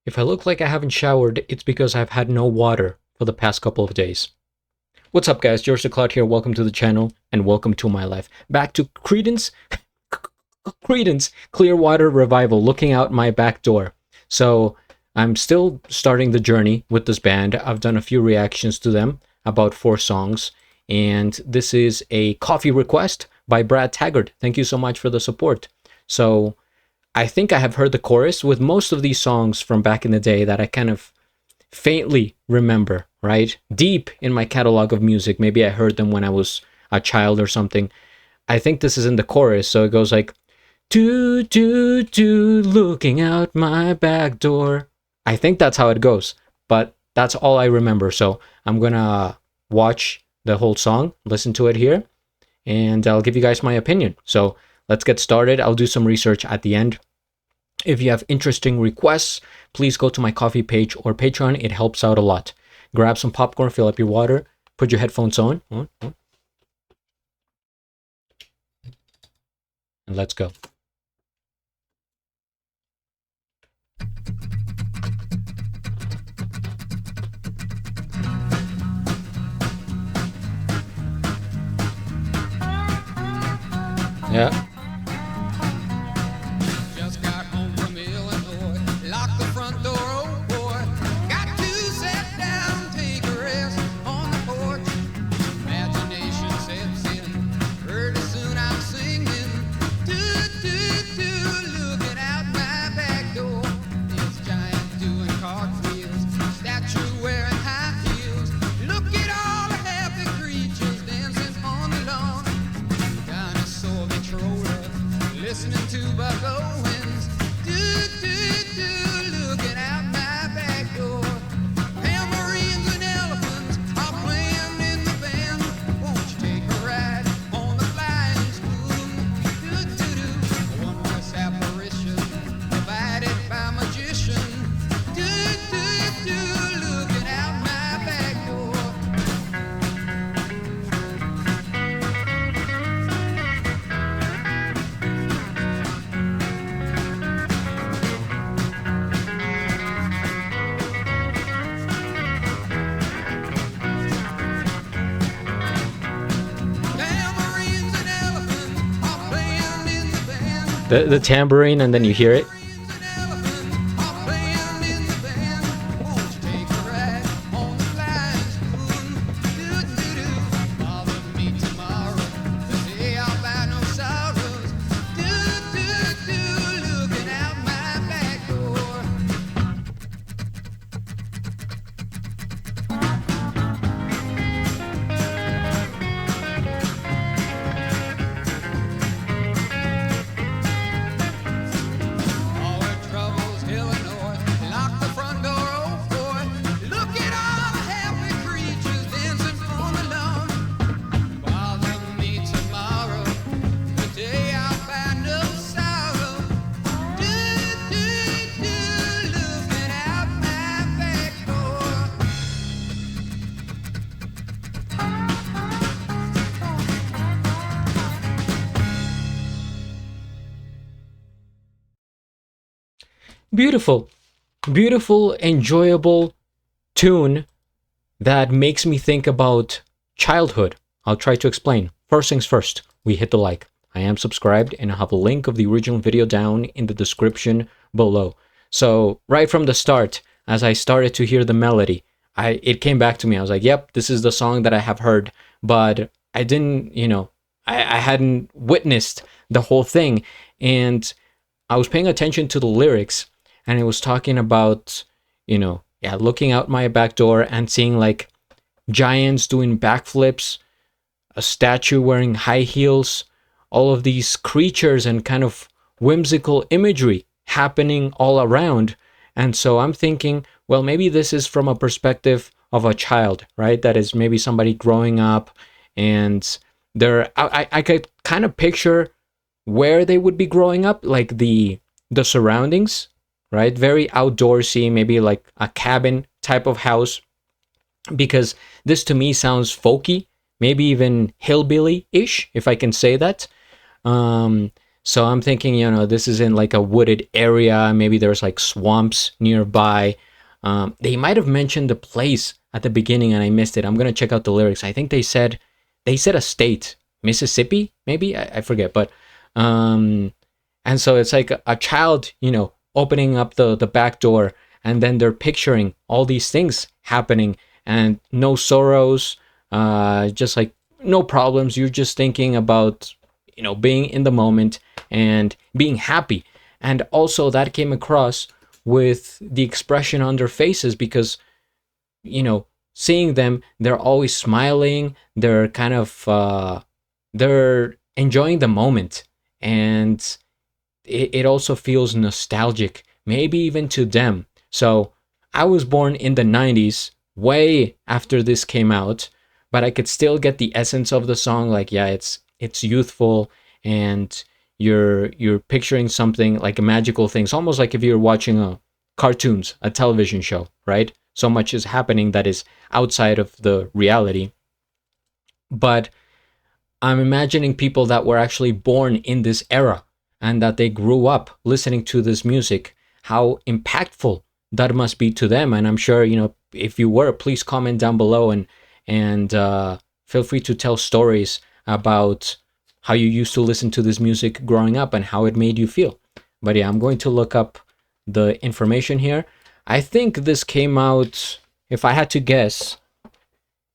If I look like I haven't showered, it's because I've had no water for the past couple of days. What's up, guys? GeorgeTheCloud here. Welcome to the channel and welcome to my life. Back to Creedence Clearwater Revival, Looking Out My Back Door. So I'm still starting the journey with this band. I've done a few reactions to them, about 4 songs, and this is a coffee request by Brad Taggart. Thank you so much for the support. So I think I have heard the chorus with most of these songs from back in the day that I kind of faintly remember, right? Deep in my catalog of music. Maybe I heard them when I was a child or something. I think this is in the chorus, so it goes like, do, do, do, looking out my back door. I think that's how it goes, but that's all I remember. So I'm gonna watch the whole song, listen to it here, and I'll give you guys my opinion. So let's get started. I'll do some research at the end. If you have interesting requests, please go to my Coffee page or Patreon. It helps out a lot. Grab some popcorn, fill up your water, put your headphones on, and let's go. Yeah. Listening to bucko winds, looking out my back door. Tambourines and elephants are playing in the band. Won't you take a ride on the flying spoon? A wondrous apparition provided by magician. Looking out my back door. The tambourine, and then you hear it. Beautiful, beautiful, enjoyable tune that makes me think about childhood. I'll try to explain. First things first, we hit the like. I am subscribed and I have a link of the original video down in the description below. So right from the start, as I started to hear the melody, it came back to me. I was like, yep, this is the song that I have heard, but I didn't, I hadn't witnessed the whole thing. And I was paying attention to the lyrics, and it was talking about, looking out my back door and seeing like giants doing backflips, a statue wearing high heels, all of these creatures and kind of whimsical imagery happening all around. And so I'm thinking, well, maybe this is from a perspective of a child, right? That is maybe somebody growing up, and I could kind of picture where they would be growing up, like the surroundings, right? Very outdoorsy, maybe like a cabin type of house, because this to me sounds folky, maybe even hillbilly-ish, if I can say that. So I'm thinking, this is in like a wooded area. Maybe there's like swamps nearby. They might have mentioned the place at the beginning and I missed it. I'm gonna check out the lyrics. I think they said a state, Mississippi, maybe, I forget. But and so it's like a child, opening up the back door, and then they're picturing all these things happening, and no sorrows, just like no problems. You're just thinking about being in the moment and being happy. And also that came across with the expression on their faces, because seeing them, they're always smiling, they're kind of they're enjoying the moment. And it also feels nostalgic, maybe even to them. So I was born in the 90s, way after this came out, but I could still get the essence of the song. Like, yeah, it's youthful, and you're picturing something like a magical thing. It's almost like if you're watching a television show, right? So much is happening that is outside of the reality. But I'm imagining people that were actually born in this era and that they grew up listening to this music, how impactful that must be to them. And I'm sure, if you were, please comment down below, and feel free to tell stories about how you used to listen to this music growing up and how it made you feel. But yeah, I'm going to look up the information here. I think this came out, if I had to guess,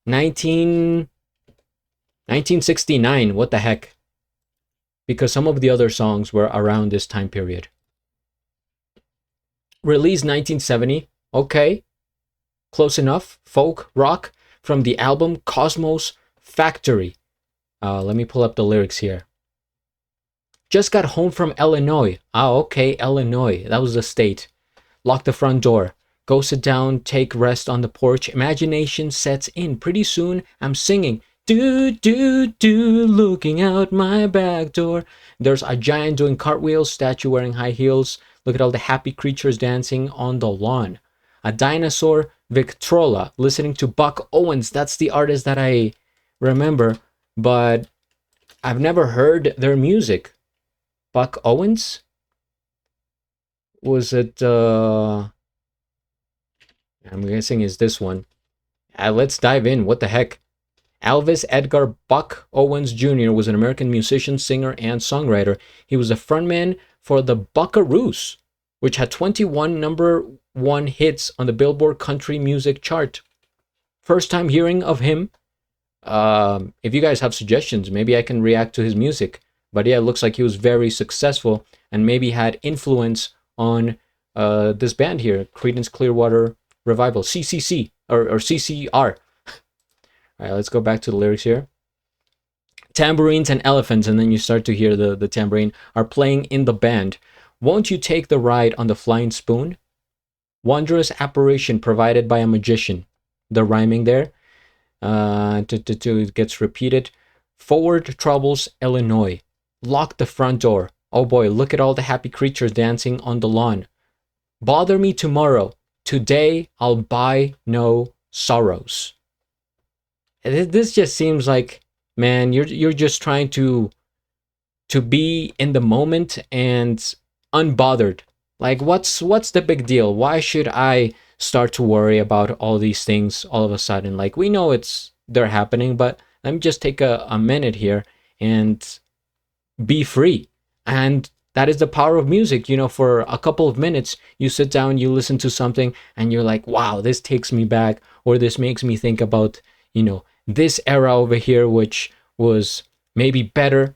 1969. What the heck? Because some of the other songs were around this time period. Released 1970. Okay, close enough. Folk rock from the album Cosmos Factory. Let me pull up the lyrics here. Just got home from Illinois. Okay, Illinois. That was the state. Lock the front door. Go sit down, take rest on the porch. Imagination sets in. Pretty soon, I'm singing. Do, do, do, looking out my back door. There's a giant doing cartwheels, statue wearing high heels. Look at all the happy creatures dancing on the lawn. A dinosaur, Victrola, listening to Buck Owens. That's the artist that I remember, but I've never heard their music. Buck Owens? Was it, I'm guessing is this one. Let's dive in. What the heck? Elvis Edgar Buck Owens Jr. was an American musician, singer, and songwriter. He was a frontman for the Buckaroos, which had 21 number one hits on the Billboard Country Music chart. First time hearing of him. If you guys have suggestions, maybe I can react to his music. But yeah, it looks like he was very successful and maybe had influence on this band here, Creedence Clearwater Revival, CCC, or CCR. All right, let's go back to the lyrics here. Tambourines and elephants, and then you start to hear the tambourine, are playing in the band. Won't you take the ride on the flying spoon? Wondrous apparition provided by a magician. The rhyming there. It gets repeated. Forward troubles, Illinois. Lock the front door. Oh boy, look at all the happy creatures dancing on the lawn. Bother me tomorrow. Today I'll buy no sorrows. This just seems like, man, you're just trying to be in the moment and unbothered. Like, what's the big deal? Why should I start to worry about all these things all of a sudden? Like, we know they're happening, but let me just take a minute here and be free. And that is the power of music. For a couple of minutes, you sit down, you listen to something, and you're like, wow, this takes me back, or this makes me think about, this era over here, which was maybe better.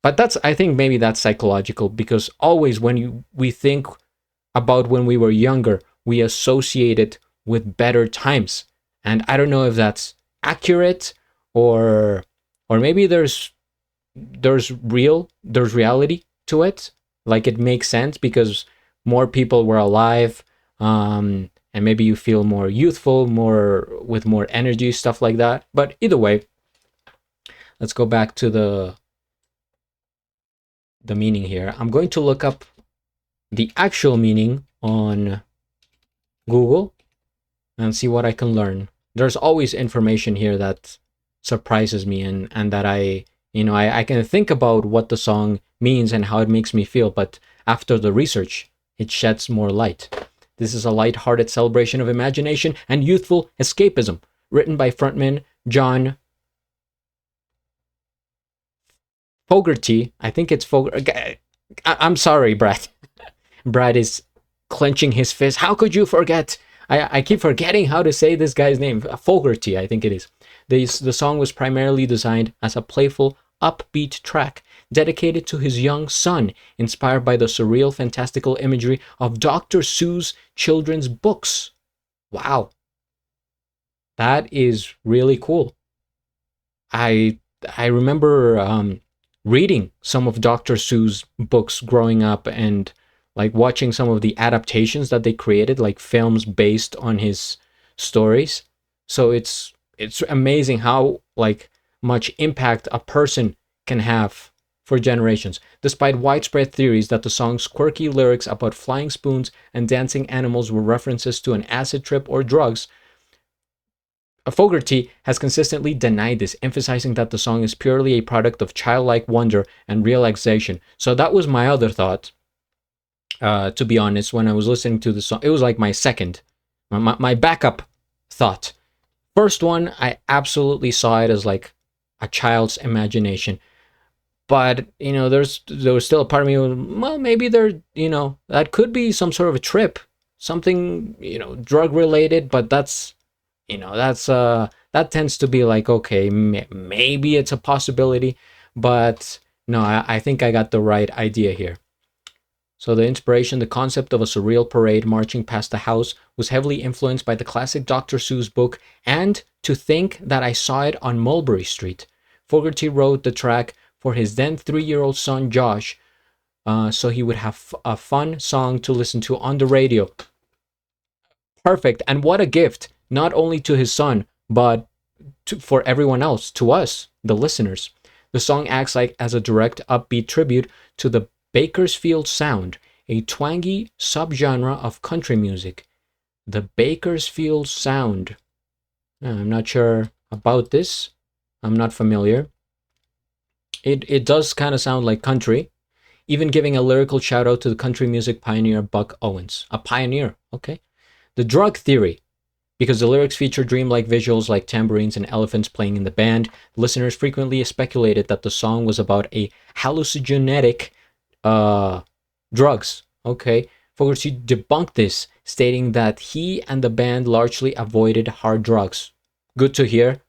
But I think maybe that's psychological, because always when we think about when we were younger, we associate it with better times. And I don't know if that's accurate, or maybe there's reality to it. Like, it makes sense because more people were alive, and maybe you feel more youthful, with more energy, stuff like that. But either way, let's go back to the meaning here. I'm going to look up the actual meaning on Google and see what I can learn. There's always information here that surprises me and that I I can think about what the song means and how it makes me feel, but after the research, it sheds more light. This is a light-hearted celebration of imagination and youthful escapism, written by frontman John Fogerty. I think it's Fogerty. I'm sorry, Brad. Brad is clenching his fist. How could you forget? I keep forgetting how to say this guy's name. Fogerty, I think it is. The song was primarily designed as a playful, upbeat track dedicated to his young son, inspired by the surreal, fantastical imagery of Dr. Seuss children's books. Wow. That is really cool. I remember reading some of Dr. Seuss books growing up, and like watching some of the adaptations that they created, like films based on his stories. So it's amazing how like much impact a person can have for generations. Despite widespread theories that the song's quirky lyrics about flying spoons and dancing animals were references to an acid trip or drugs, Fogerty has consistently denied this, emphasizing that the song is purely a product of childlike wonder and realization. So that was my other thought, to be honest, when I was listening to the song. It was like my second, my backup thought. First one, I absolutely saw it as like a child's imagination. But, there was still a part of me, well, maybe that could be some sort of a trip, something, drug related, but that tends to be like, okay, maybe it's a possibility, but no, I think I got the right idea here. So the inspiration, the concept of a surreal parade marching past the house, was heavily influenced by the classic Dr. Seuss book, and to think that I saw it on Mulberry Street. Fogerty wrote the track for his then 3-year-old son Josh, so he would have a fun song to listen to on the radio. Perfect. And what a gift, not only to his son, but for everyone else, to us, the listeners. The song acts like as a direct, upbeat tribute to the Bakersfield sound, a twangy subgenre of country music. The Bakersfield sound. I'm not sure about this. I'm not familiar. It does kind of sound like country, even giving a lyrical shout out to the country music pioneer Buck Owens. A pioneer, okay. The drug theory. Because the lyrics feature dreamlike visuals like tambourines and elephants playing in the band, listeners frequently speculated that the song was about a hallucinogenic drugs. Okay, Fogerty debunked this, stating that he and the band largely avoided hard drugs. Good to hear.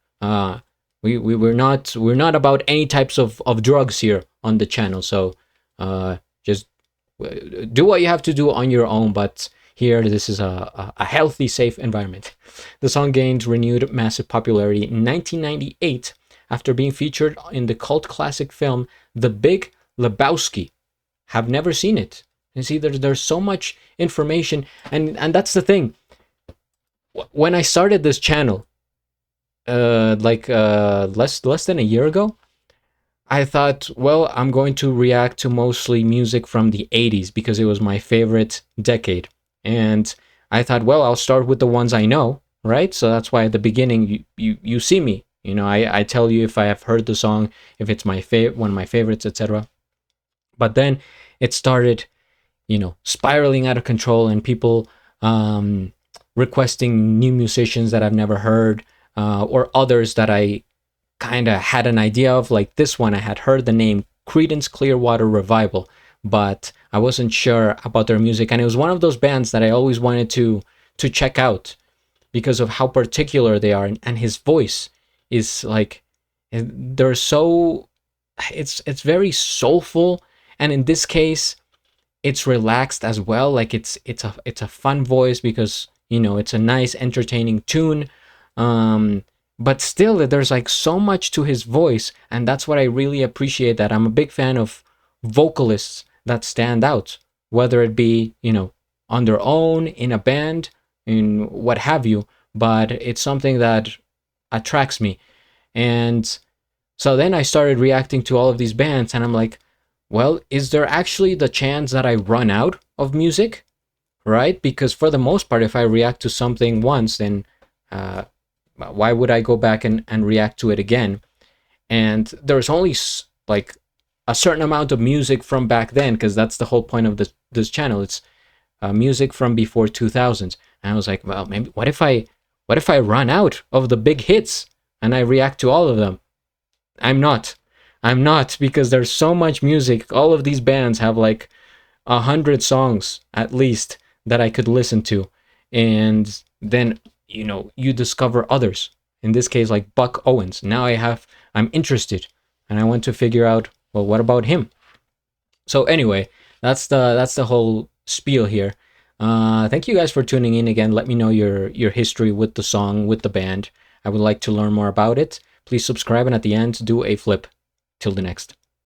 We're not about any types of drugs here on the channel. So just do what you have to do on your own. But here, this is a healthy, safe environment. The song gained renewed massive popularity in 1998 after being featured in the cult classic film The Big Lebowski. Have never seen it. And see, there's so much information, and that's the thing. When I started this channel, less than a year ago, I thought, well, I'm going to react to mostly music from the 80s because it was my favorite decade. And I thought, well, I'll start with the ones I know, right? So that's why at the beginning you see me. I tell you if I have heard the song, if it's my one of my favorites, etc. But then it started, spiraling out of control, and people requesting new musicians that I've never heard, or others that I kind of had an idea of. Like this one, I had heard the name Creedence Clearwater Revival, but I wasn't sure about their music. And it was one of those bands that I always wanted to check out because of how particular they are. And his voice is like, they're so, it's very soulful. And in this case, it's relaxed as well. Like it's a fun voice because, it's a nice, entertaining tune. But still, there's like so much to his voice. And that's what I really appreciate, that I'm a big fan of vocalists that stand out, whether it be, on their own, in a band, in what have you. But it's something that attracts me. And so then I started reacting to all of these bands, and I'm like, well, is there actually the chance that I run out of music? Right? Because for the most part, if I react to something once, then why would I go back and react to it again? and there's only like a certain amount of music from back then, because that's the whole point of this channel. It's music from before 2000s. And I was like, well, maybe what if I run out of the big hits and I react to all of them? I'm not, because there's so much music. All of these bands have like 100 songs at least that I could listen to, and then you discover others. In this case, like Buck Owens. Now I'm interested, and I want to figure out, well, what about him? So anyway, that's the whole spiel here. Thank you guys for tuning in again. Let me know your history with the song, with the band. I would like to learn more about it. Please subscribe, and at the end, do a flip. Till the next.